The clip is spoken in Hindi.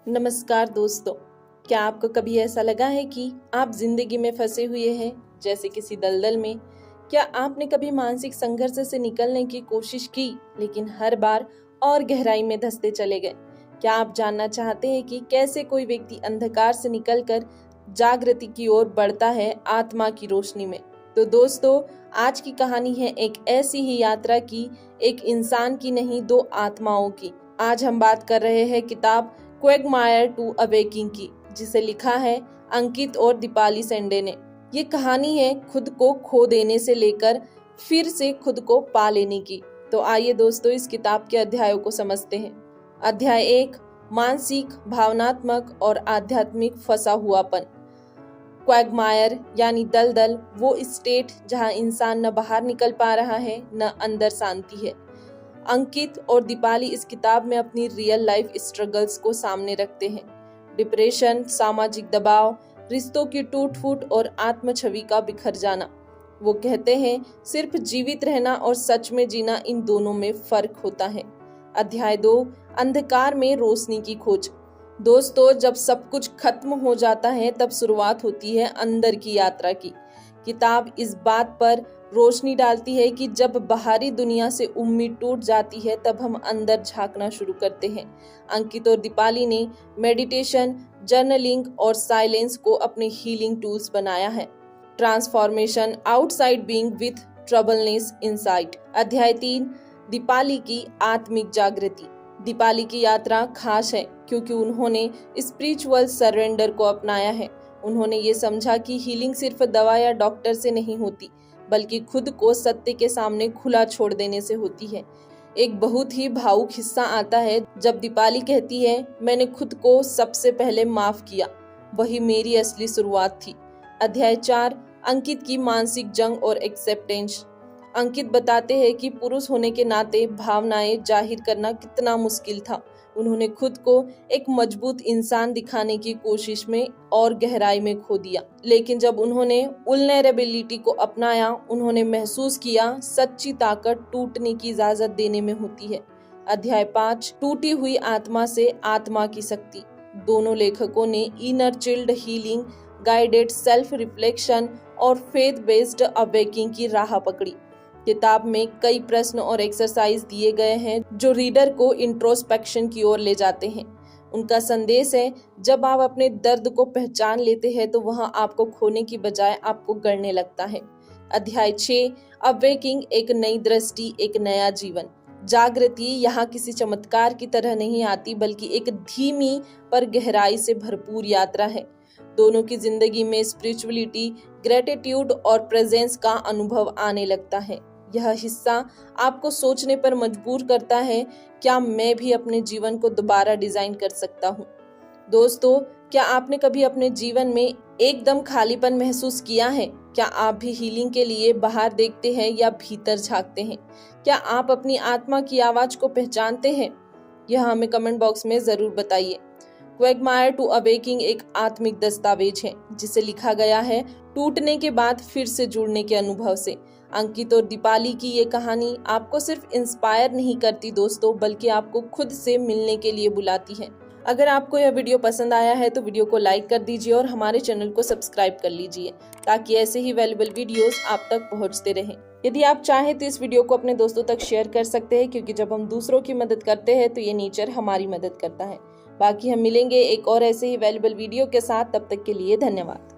नमस्कार दोस्तों, क्या आपको कभी ऐसा लगा है कि आप जिंदगी में फंसे हुए हैं, जैसे किसी दलदल में? क्या आपने कभी मानसिक संघर्ष से निकलने की कोशिश की, लेकिन हर बार और गहराई में धंसते चले गए? क्या आप जानना चाहते हैं कि कैसे कोई व्यक्ति अंधकार से निकलकर जागृति की ओर बढ़ता है, आत्मा की रोशनी में? तो दोस्तों, आज की कहानी है एक ऐसी ही यात्रा की, एक इंसान की नहीं, दो आत्माओं की। आज हम बात कर रहे हैं किताब क्वेगमायर टू अवेकिंग की, जिसे लिखा है अंकित और दीपाली सेंडे ने। ये कहानी है खुद को खो देने से लेकर फिर से खुद को पा लेने की। तो आइए दोस्तों, इस किताब के अध्यायों को समझते हैं। अध्याय 1, मानसिक, भावनात्मक और आध्यात्मिक फंसा हुआपन। क्वेगमायर यानी दलदल, वो स्टेट जहां इंसान न बाहर निकल पा रहा है, न अंदर शांति है। अंकित और दीपाली इस किताब में अपनी रियल लाइफ स्ट्रगल्स को सामने रखते हैं। डिप्रेशन, सामाजिक दबाव, रिश्तों की टूट फूट और आत्म छवि का बिखर जाना। वो कहते हैं सिर्फ जीवित रहना और सच में जीना, इन दोनों में फर्क होता है। अध्याय 2, अंधकार में रोशनी की खोज। दोस्तों, जब सब कुछ खत्म हो जाता है तब शुरुआत होती है अंदर की यात्रा की। किताब इस बात पर रोशनी डालती है कि जब बाहरी दुनिया से उम्मीद टूट जाती है तब हम अंदर झांकना शुरू करते हैं। अंकित और दीपाली ने मेडिटेशन, जर्नलिंग और साइलेंस को अपने हीलिंग टूल्स बनाया है। Transformation outside being with troubleness inside. अध्याय 3, दीपाली की आत्मिक जागृति। दीपाली की यात्रा खास है क्योंकि उन्होंने स्पिरिचुअल सरेंडर को अपनाया है। उन्होंने ये समझा कि हीलिंग सिर्फ दवा या डॉक्टर से नहीं होती, बल्कि खुद को सत्य के सामने खुला छोड़ देने से होती है। एक बहुत ही भावुक हिस्सा आता है जब दीपाली कहती है, मैंने खुद को सबसे पहले माफ किया, वही मेरी असली शुरुआत थी। अध्याय 4, अंकित की मानसिक जंग और एक्सेप्टेंस। अंकित बताते हैं कि पुरुष होने के नाते भावनाएं जाहिर करना कितना मुश्किल था। उन्होंने खुद को एक मजबूत इंसान दिखाने की कोशिश में और गहराई में खो दिया, लेकिन जब उन्होंने वल्नरेबिलिटी को अपनाया, उन्होंने महसूस किया सच्ची ताकत टूटने की इजाजत देने में होती है। अध्याय 5, टूटी हुई आत्मा से आत्मा की शक्ति। दोनों लेखकों ने inner child healing, guided self reflection और फेथ बेस्ड अवेकिंग की राह पकड़ी। किताब में कई प्रश्न और एक्सरसाइज दिए गए हैं जो रीडर को इंट्रोस्पेक्शन की ओर ले जाते हैं। उनका संदेश है, जब आप अपने दर्द को पहचान लेते हैं तो वह आपको खोने की बजाय आपको गढ़ने लगता है। अध्याय 6, अवेकिंग, एक नई दृष्टि, एक नया जीवन। जागृति यहाँ किसी चमत्कार की तरह नहीं आती, बल्कि एक धीमी पर गहराई से भरपूर यात्रा है। दोनों की जिंदगी में स्पिरिचुअलिटी, ग्रेटिट्यूड और प्रेजेंस का अनुभव आने लगता है। यह हिस्सा आपको सोचने पर मजबूर करता है, क्या मैं भी अपने जीवन को दोबारा डिजाइन कर सकता हूँ? दोस्तों, क्या आपने कभी अपने जीवन में एकदम खालीपन महसूस किया है? क्या आप भी हीलिंग के लिए बाहर देखते हैं या भीतर झांकते हैं? क्या आप अपनी आत्मा की आवाज को पहचानते हैं? यह हमें कमेंट बॉक्स में जरूर बताइए। क्वेगमायर टू अवेकिंग एक आत्मिक दस्तावेज है जिसे लिखा गया है टूटने के बाद फिर से जुड़ने के अनुभव से। अंकित और दीपाली की ये कहानी आपको सिर्फ इंस्पायर नहीं करती दोस्तों, बल्कि आपको खुद से मिलने के लिए बुलाती है। अगर आपको यह वीडियो पसंद आया है तो वीडियो को लाइक कर दीजिए और हमारे चैनल को सब्सक्राइब कर लीजिए, ताकि ऐसे ही वैल्यूएबल वीडियोस आप तक पहुंचते रहें। यदि आप चाहें तो इस वीडियो को अपने दोस्तों तक शेयर कर सकते हैं, क्योंकि जब हम दूसरों की मदद करते हैं तो ये नेचर हमारी मदद करता है। बाकी हम मिलेंगे एक और ऐसे ही वैल्यूएबल वीडियो के साथ, तब तक के लिए धन्यवाद।